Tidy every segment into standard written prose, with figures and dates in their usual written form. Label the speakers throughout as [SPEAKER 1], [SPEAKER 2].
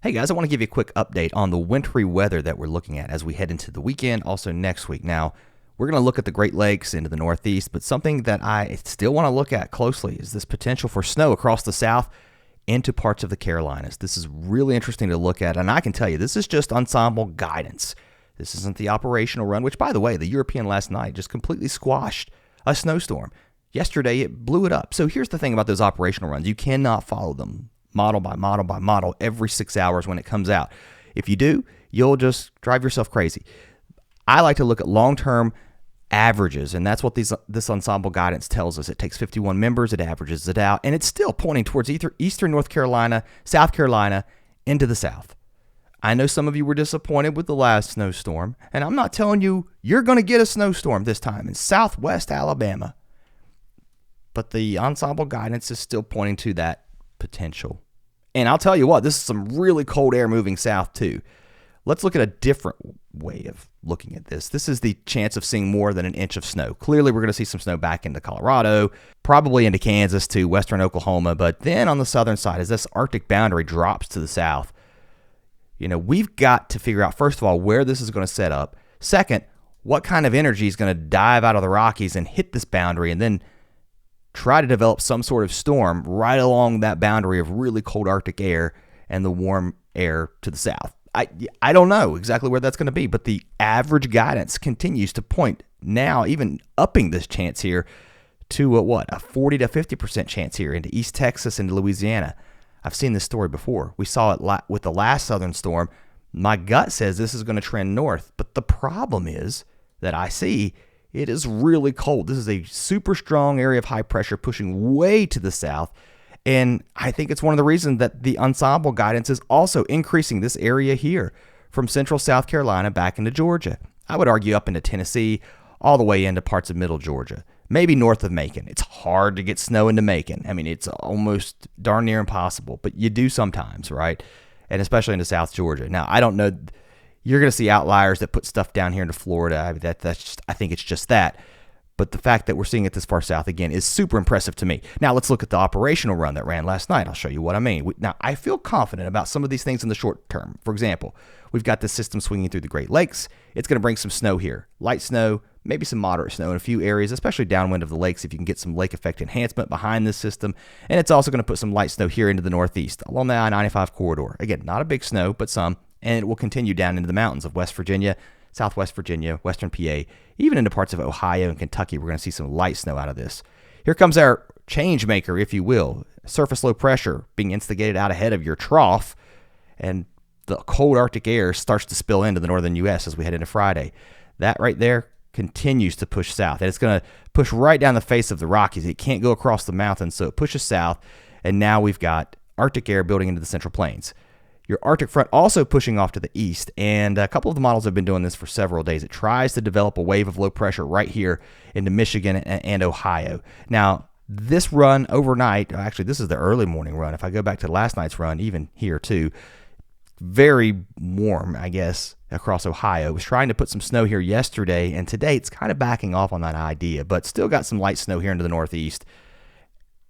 [SPEAKER 1] Hey guys, I want to give you a quick update on the wintry weather that we're looking at as we head into the weekend, also next week. Now, we're going to look at the Great Lakes into the Northeast, but something that I still want to look at closely is this potential for snow across the South into parts of the Carolinas. This is really interesting to look at, and I can tell you, this is just ensemble guidance. This isn't the operational run, which, by the way, the European last night just completely squashed a snowstorm. Yesterday, it blew it up. So here's the thing about those operational runs. You cannot follow them model by model by model every 6 hours when it comes out. If you do, you'll just drive yourself crazy. I like to look at long-term averages, and that's what this ensemble guidance tells us. It takes 51 members, it averages it out, and it's still pointing towards eastern North Carolina, South Carolina, into the South. I know some of you were disappointed with the last snowstorm, and I'm not telling you you're going to get a snowstorm this time in Southwest Alabama, but the ensemble guidance is still pointing to that potential. And I'll tell you what, this is some really cold air moving south too. Let's look at a different way of looking at this. This is the chance of seeing more than an inch of snow. Clearly, we're going to see some snow back into Colorado, probably into Kansas to western Oklahoma. But then on the southern side, as this Arctic boundary drops to the south, we've got to figure out, first of all, where this is going to set up. Second, what kind of energy is going to dive out of the Rockies and hit this boundary and then try to develop some sort of storm right along that boundary of really cold Arctic air and the warm air to the south. I don't know exactly where that's going to be, but the average guidance continues to point now, even upping this chance here to a 40 to 50% chance here into East Texas and Louisiana. I've seen this story before. We saw it with the last southern storm. My gut says this is going to trend north, but the problem is that I see it is really cold. This is a super strong area of high pressure pushing way to the south. And I think it's one of the reasons that the ensemble guidance is also increasing this area here from central South Carolina back into Georgia. I would argue up into Tennessee, all the way into parts of middle Georgia, maybe north of Macon. It's hard to get snow into Macon. I mean, it's almost darn near impossible, but you do sometimes, right? And especially into South Georgia. Now, I don't know. You're going to see outliers that put stuff down here into Florida. I mean, I think it's just that. But the fact that we're seeing it this far south again is super impressive to me. Now, let's look at the operational run that ran last night. I'll show you what I mean. Now, I feel confident about some of these things in the short term. For example, we've got this system swinging through the Great Lakes. It's going to bring some snow here. Light snow, maybe some moderate snow in a few areas, especially downwind of the lakes if you can get some lake effect enhancement behind this system. And it's also going to put some light snow here into the Northeast along the I-95 corridor. Again, not a big snow, but some. And it will continue down into the mountains of West Virginia, Southwest Virginia, Western PA, even into parts of Ohio and Kentucky. We're going to see some light snow out of this. Here comes our change maker, if you will. Surface low pressure being instigated out ahead of your trough, and the cold Arctic air starts to spill into the northern U.S. as we head into Friday. That right there continues to push south, and it's going to push right down the face of the Rockies. It can't go across the mountains, so it pushes south, and now we've got Arctic air building into the Central Plains. Your Arctic front also pushing off to the east, and a couple of the models have been doing this for several days. It tries to develop a wave of low pressure right here into Michigan and Ohio. Now, this run overnight, actually this is the early morning run. If I go back to last night's run, even here too, very warm, I guess, across Ohio. It was trying to put some snow here yesterday, and today it's kind of backing off on that idea, but still got some light snow here into the Northeast.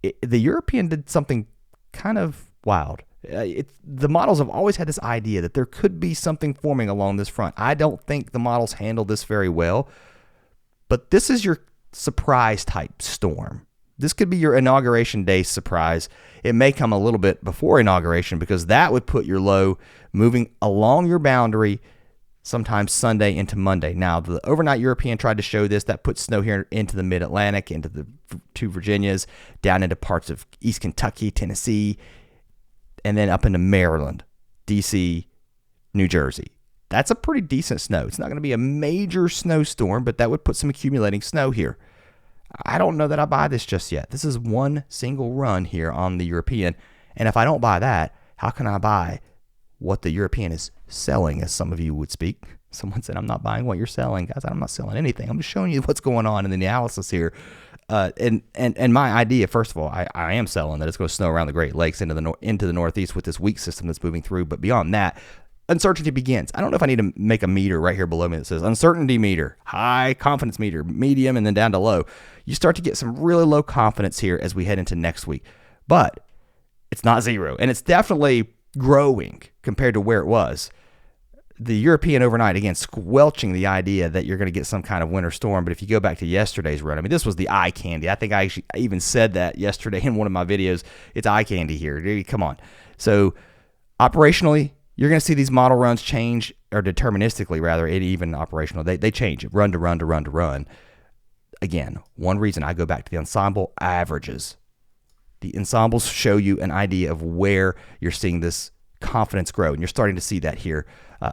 [SPEAKER 1] The European did something kind of wild. The models have always had this idea that there could be something forming along this front. I don't think the models handle this very well, but this is your surprise type storm. This could be your inauguration day surprise. It may come a little bit before inauguration because that would put your low moving along your boundary sometime Sunday into Monday. Now, the overnight European tried to show this. That puts snow here into the mid-Atlantic, into the two Virginias, down into parts of East Kentucky, Tennessee, and then up into Maryland, D.C., New Jersey. That's a pretty decent snow. It's not going to be a major snowstorm, but that would put some accumulating snow here. I don't know that I buy this just yet. This is one single run here on the European, and if I don't buy that, how can I buy what the European is selling, as some of you would speak? Someone said, I'm not buying what you're selling. Guys, I'm not selling anything. I'm just showing you what's going on in the analysis here. And my idea, first of all, I am selling that it's going to snow around the Great Lakes into the Northeast with this weak system that's moving through. But beyond that, uncertainty begins. I don't know if I need to make a meter right here below me that says uncertainty meter, high confidence meter, medium, and then down to low. You start to get some really low confidence here as we head into next week. But it's not zero. And it's definitely growing compared to where it was. The European overnight, again, squelching the idea that you're going to get some kind of winter storm. But if you go back to yesterday's run, I mean, this was the eye candy. I think I even said that yesterday in one of my videos. It's eye candy here. Come on. So operationally, you're going to see these model runs change, or deterministically rather, even operational. They change run to run to run to run. Again, one reason I go back to the ensemble averages. The ensembles show you an idea of where you're seeing this confidence grow, and you're starting to see that here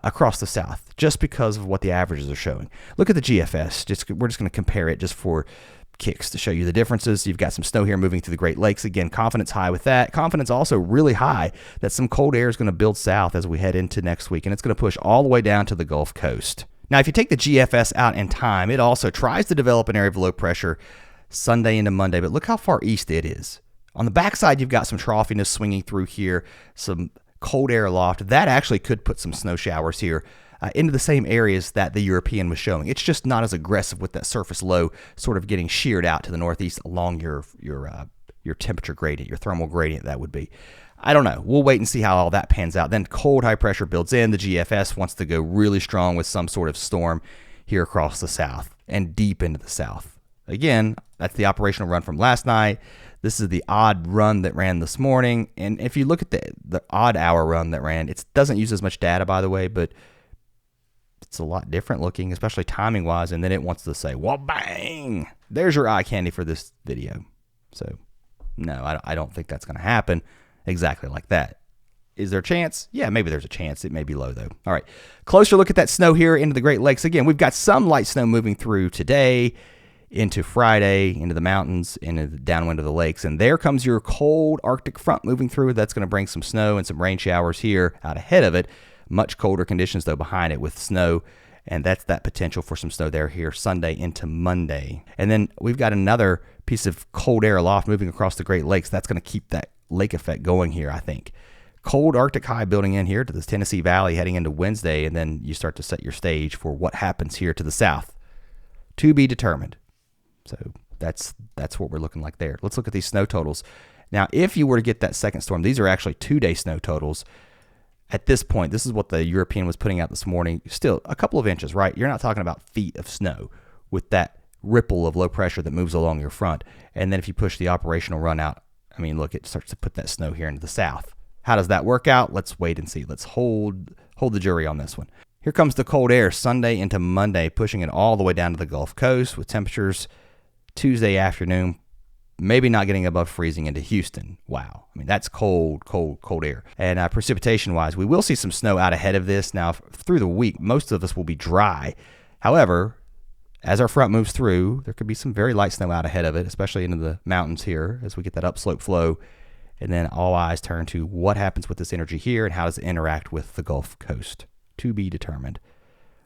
[SPEAKER 1] across the South, just because of what the averages are showing. Look at the GFS. We're just going to compare it just for kicks to show you the differences. You've got some snow here moving through the Great Lakes. Again, confidence high with that. Confidence also really high that some cold air is going to build south as we head into next week, and it's going to push all the way down to the Gulf Coast. Now, if you take the GFS out in time, it also tries to develop an area of low pressure Sunday into Monday, but look how far east it is. On the backside, you've got some troughiness swinging through here, some cold air aloft. That actually could put some snow showers here into the same areas that the European was showing. It's just not as aggressive with that surface low sort of getting sheared out to the northeast along your temperature gradient, your thermal gradient, that would be. I don't know. We'll wait and see how all that pans out. Then cold high pressure builds in. The GFS wants to go really strong with some sort of storm here across the south and deep into the south. Again, that's the operational run from last night. This is the odd run that ran this morning. And if you look at the odd hour run that ran, it doesn't use as much data, by the way, but it's a lot different looking, especially timing-wise. And then it wants to say, well, bang, there's your eye candy for this video. So, no, I don't think that's going to happen exactly like that. Is there a chance? Yeah, maybe there's a chance. It may be low, though. All right, closer look at that snow here into the Great Lakes. Again, we've got some light snow moving through today, into Friday, into the mountains, into the downwind of the lakes. And there comes your cold Arctic front moving through. That's going to bring some snow and some rain showers here out ahead of it. Much colder conditions, though, behind it with snow. And that's that potential for some snow there here Sunday into Monday. And then we've got another piece of cold air aloft moving across the Great Lakes. That's going to keep that lake effect going here, I think. Cold Arctic high building in here to the Tennessee Valley heading into Wednesday. And then you start to set your stage for what happens here to the south. To be determined. So that's what we're looking like there. Let's look at these snow totals. Now, if you were to get that second storm, these are actually 2-day snow totals. At this point, this is what the European was putting out this morning. Still a couple of inches, right? You're not talking about feet of snow with that ripple of low pressure that moves along your front. And then if you push the operational run out, I mean, look, it starts to put that snow here into the south. How does that work out? Let's wait and see. Let's hold the jury on this one. Here comes the cold air Sunday into Monday, pushing it all the way down to the Gulf Coast with temperatures Tuesday afternoon, maybe not getting above freezing into Houston. Wow. I mean, that's cold, cold, cold air. And precipitation-wise, we will see some snow out ahead of this. Now, through the week, most of us will be dry. However, as our front moves through, there could be some very light snow out ahead of it, especially into the mountains here as we get that upslope flow. And then all eyes turn to what happens with this energy here and how does it interact with the Gulf Coast. To be determined.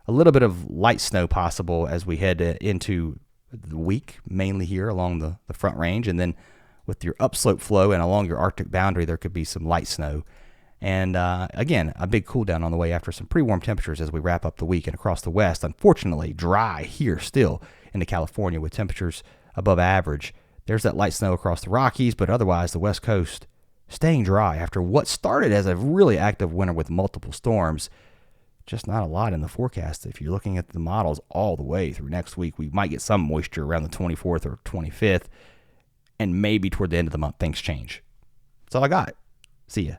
[SPEAKER 1] A little bit of light snow possible as we head into the week, mainly here along the front range, and then with your upslope flow and along your Arctic boundary, there could be some light snow. And again, a big cool down on the way after some pretty warm temperatures as we wrap up the week. And across the west, unfortunately, dry here still into California with temperatures above average. There's that light snow across the Rockies, but otherwise the West Coast staying dry after what started as a really active winter with multiple storms. Just not a lot in the forecast. If you're looking at the models all the way through next week, we might get some moisture around the 24th or 25th, and maybe toward the end of the month, things change. That's all I got. See ya.